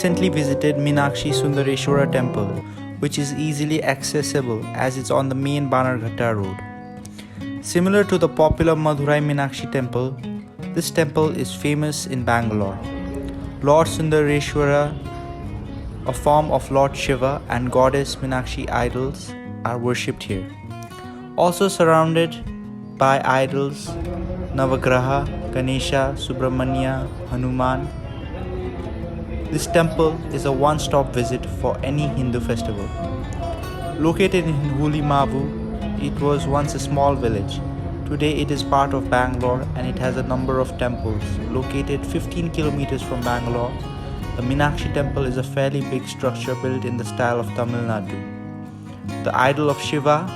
recently visited Meenakshi Sundareshwara temple, which is easily accessible as it's on the main Banarghatta road. Similar to the popular Madurai Meenakshi temple, this temple is famous in Bangalore. Lord Sundareshwara, a form of Lord Shiva, and goddess Meenakshi idols are worshipped here. Also surrounded by idols Navagraha, Ganesha, Subramanya, Hanuman. This temple is a one-stop visit for any Hindu festival. Located in Huli Mavu, it was once a small village. Today it is part of Bangalore and it has a number of temples. Located 15 kilometers from Bangalore, the Meenakshi temple is a fairly big structure built in the style of Tamil Nadu. The idol of Shiva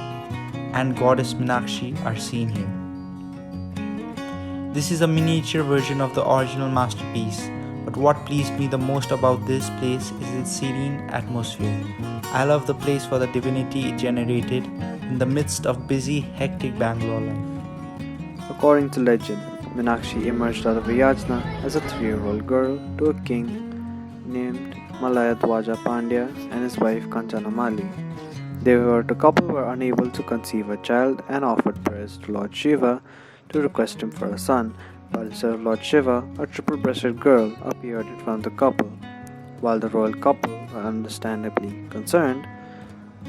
and goddess Meenakshi are seen here. This is a miniature version of the original masterpiece, but what pleased me the most about this place is its serene atmosphere. I love the place for the divinity it generated in the midst of busy, hectic Bangalore life. According to legend, Meenakshi emerged out of Yajna as a 3-year-old girl to a king named Malayadwaja Pandya and his wife Kanchana Mali. The couple were unable to conceive a child and offered prayers to Lord Shiva to request him for a son, but instead of Lord Shiva, a triple-breasted girl appeared in front of the couple. While the royal couple were understandably concerned,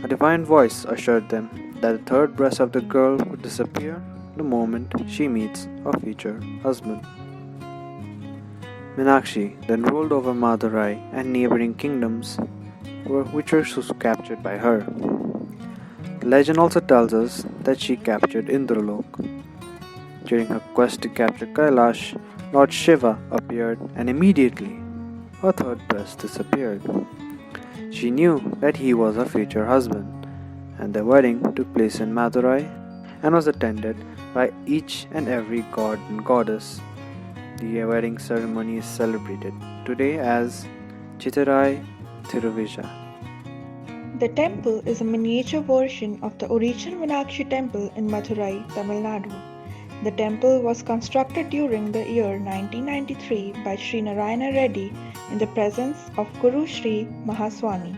a divine voice assured them that the third breast of the girl would disappear the moment she meets her future husband. Meenakshi then ruled over Madurai and neighboring kingdoms which were captured by her. The legend also tells us that she captured Indralok. During her quest to capture Kailash, Lord Shiva appeared and immediately her third breast disappeared. She knew that he was her future husband, and their wedding took place in Madurai and was attended by each and every god and goddess. The wedding ceremony is celebrated today as Chittirai Thiruvija. The temple is a miniature version of the original Meenakshi temple in Madurai, Tamil Nadu. The temple was constructed during the year 1993 by Sri Narayana Reddy in the presence of Guru Sri Mahaswami.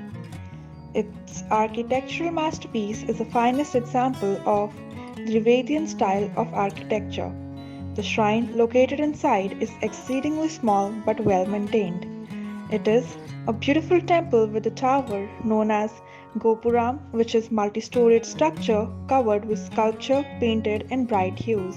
Its architectural masterpiece is the finest example of the Dravidian style of architecture. The shrine located inside is exceedingly small but well maintained. It is a beautiful temple with a tower known as Gopuram, which is multi-storied structure covered with sculpture painted in bright hues.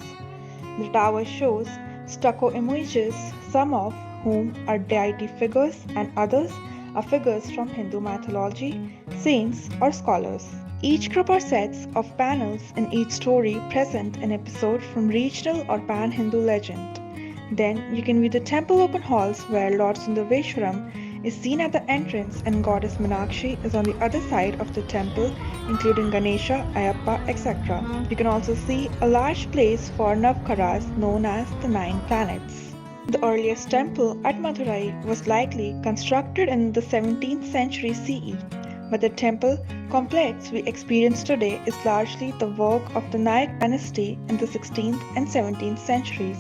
The tower shows stucco images, some of whom are deity figures and others are figures from Hindu mythology, saints or scholars. Each group or sets of panels in each story present an episode from regional or pan-Hindu legend. Then you can view the temple open halls where Lord Sundareshwaram is seen at the entrance and goddess Meenakshi is on the other side of the temple, including Ganesha, Ayappa, etc. You can also see a large place for Navkaras known as the 9 planets. The earliest temple at Madurai was likely constructed in the 17th century CE, but the temple complex we experience today is largely the work of the Nayak dynasty in the 16th and 17th centuries.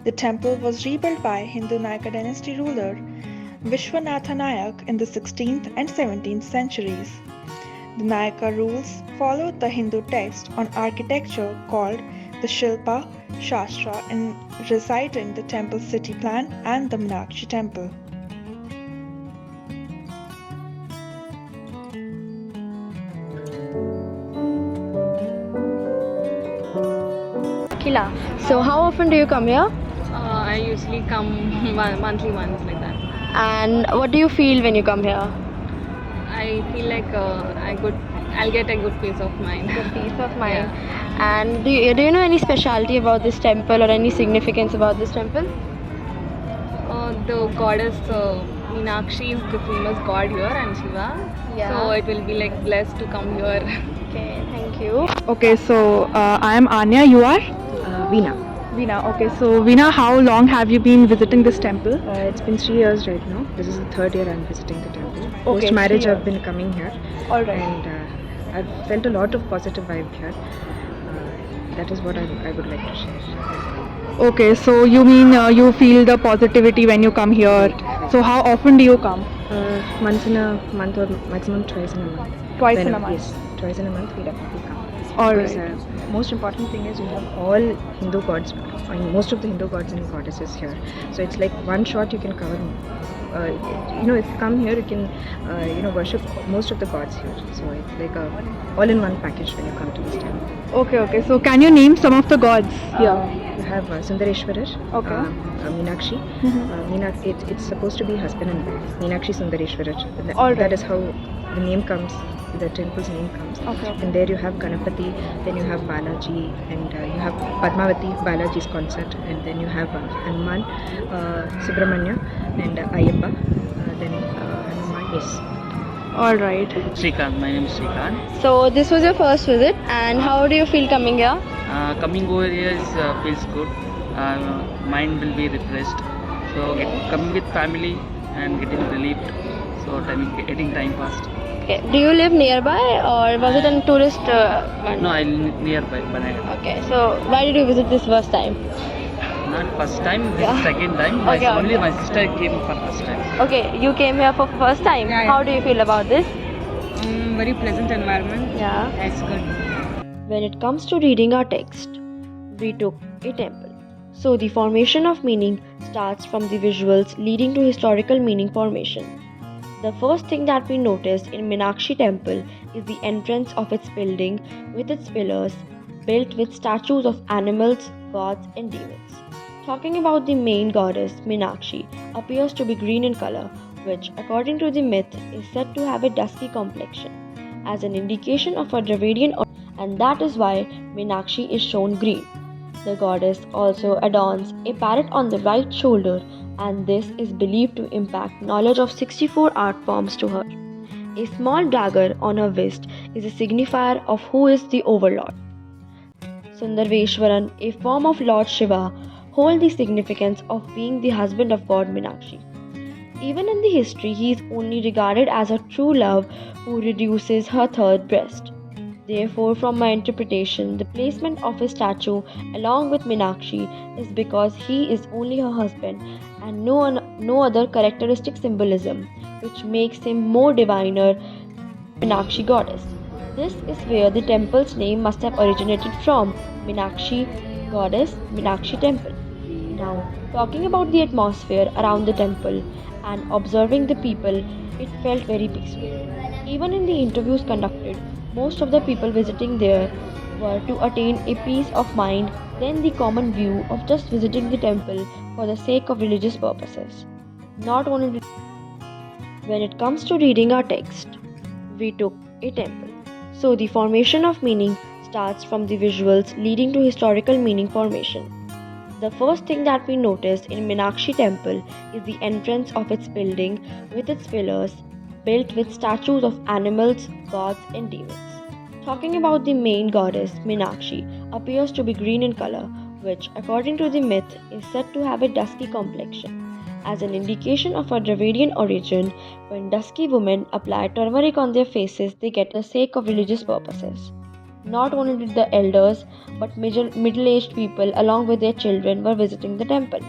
The temple was rebuilt by Hindu Nayaka dynasty ruler Vishwanatha Nayak in the 16th and 17th centuries. The Nayaka rules followed the Hindu text on architecture called the Shilpa Shastra in reciting the temple city plan and the Meenakshi temple. Kila. So how often do you come here? I usually come monthly once like that. And what do you feel when you come here? I feel like I'll get a good peace of mind. Good peace of mind. Yeah. And do you know any specialty about this temple or any significance about this temple? The goddess Meenakshi is the famous god here and Shiva. Yeah. So it will be like blessed to come here. Okay, thank you. Okay, so I am Anya, you are? Veena. Veena. Okay, so Veena, how long have you been visiting this temple? It's been 3 years right now. This is the third year I'm visiting the temple. Okay, Post marriage 3 years. I've been coming here. Alright. And I've felt a lot of positive vibe here. That is what I would like to share. Okay, so you mean you feel the positivity when you come here. So how often do you come? Once in a month or maximum twice in a month. Twice in a month. Yes, twice in a month we definitely come. All Because, right. most important thing is you have all Hindu gods, I mean most of the Hindu gods and goddesses here. So it's like one shot you can cover. If you come here, you can worship most of the gods here. So it's like a all-in-one package when you come to this temple. Okay. So can you name some of the gods here? You have Sundareshwarar, Okay. Meenakshi. It's supposed to be husband and wife. Meenakshi Sundareshwarar. All right. That is how the name comes. The temple's name comes. Okay. And there you have Ganapati, then you have Balaji, and you have Padmavati, Balaji's consort, and then you have Hanuman, Subramanya, and Ayyappa. Then Hanuman is. All right. Srikanth, my name is Srikanth. So this was your first visit, and how do you feel coming here? Coming over here feels good. Mind will be refreshed. So coming with family and getting relieved. So getting time passed. Okay. Do you live nearby, or was it a tourist one? No, I live nearby Banaghat. Okay. So why did you visit this first time? Not first time, this Yeah. is second time. Okay, Only okay. my sister came for first time. Okay, you came here for first time. Yeah, yeah. How do you feel about this? Very pleasant environment. Yeah. That's good. When it comes to reading our text, we took a temple. So the formation of meaning starts from the visuals leading to historical meaning formation. The first thing that we noticed in Meenakshi temple is the entrance of its building with its pillars built with statues of animals, gods and demons. Talking about the main goddess, Meenakshi appears to be green in color, which according to the myth is said to have a dusky complexion as an indication of her Dravidian and that is why Meenakshi is shown green. The goddess also adorns a parrot on the right shoulder, and this is believed to impact knowledge of 64 art forms to her. A small dagger on her wrist is a signifier of who is the overlord. Sundareshwaran, a form of Lord Shiva, hold the significance of being the husband of God Meenakshi. Even in the history, he is only regarded as a true love who reduces her third breast. Therefore, from my interpretation, the placement of his statue along with Meenakshi is because he is only her husband and no other characteristic symbolism, which makes him more diviner, Meenakshi goddess. This is where the temple's name must have originated from, Meenakshi goddess, Meenakshi temple. Now, talking about the atmosphere around the temple and observing the people, it felt very peaceful. Even in the interviews conducted, most of the people visiting there were to attain a peace of mind than the common view of just visiting the temple for the sake of religious purposes. Not only when it comes to reading our text, we took a temple. So the formation of meaning starts from the visuals leading to historical meaning formation. The first thing that we noticed in Meenakshi temple is the entrance of its building with its pillars built with statues of animals, gods and demons. Talking about the main goddess, Meenakshi appears to be green in color, which according to the myth is said to have a dusky complexion. As an indication of her Dravidian origin, when dusky women apply turmeric on their faces, they get the sake of religious purposes. Not only did the elders, but middle-aged people along with their children were visiting the temple.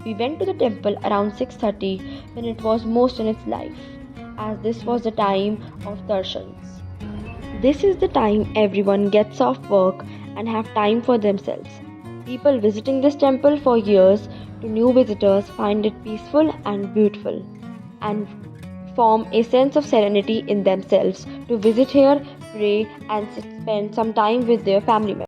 We went to the temple around 6:30 when it was most in its life, as this was the time of darshans. This is the time everyone gets off work and have time for themselves. People visiting this temple for years to new visitors find it peaceful and beautiful and form a sense of serenity in themselves to visit here, pray and spend some time with their family members.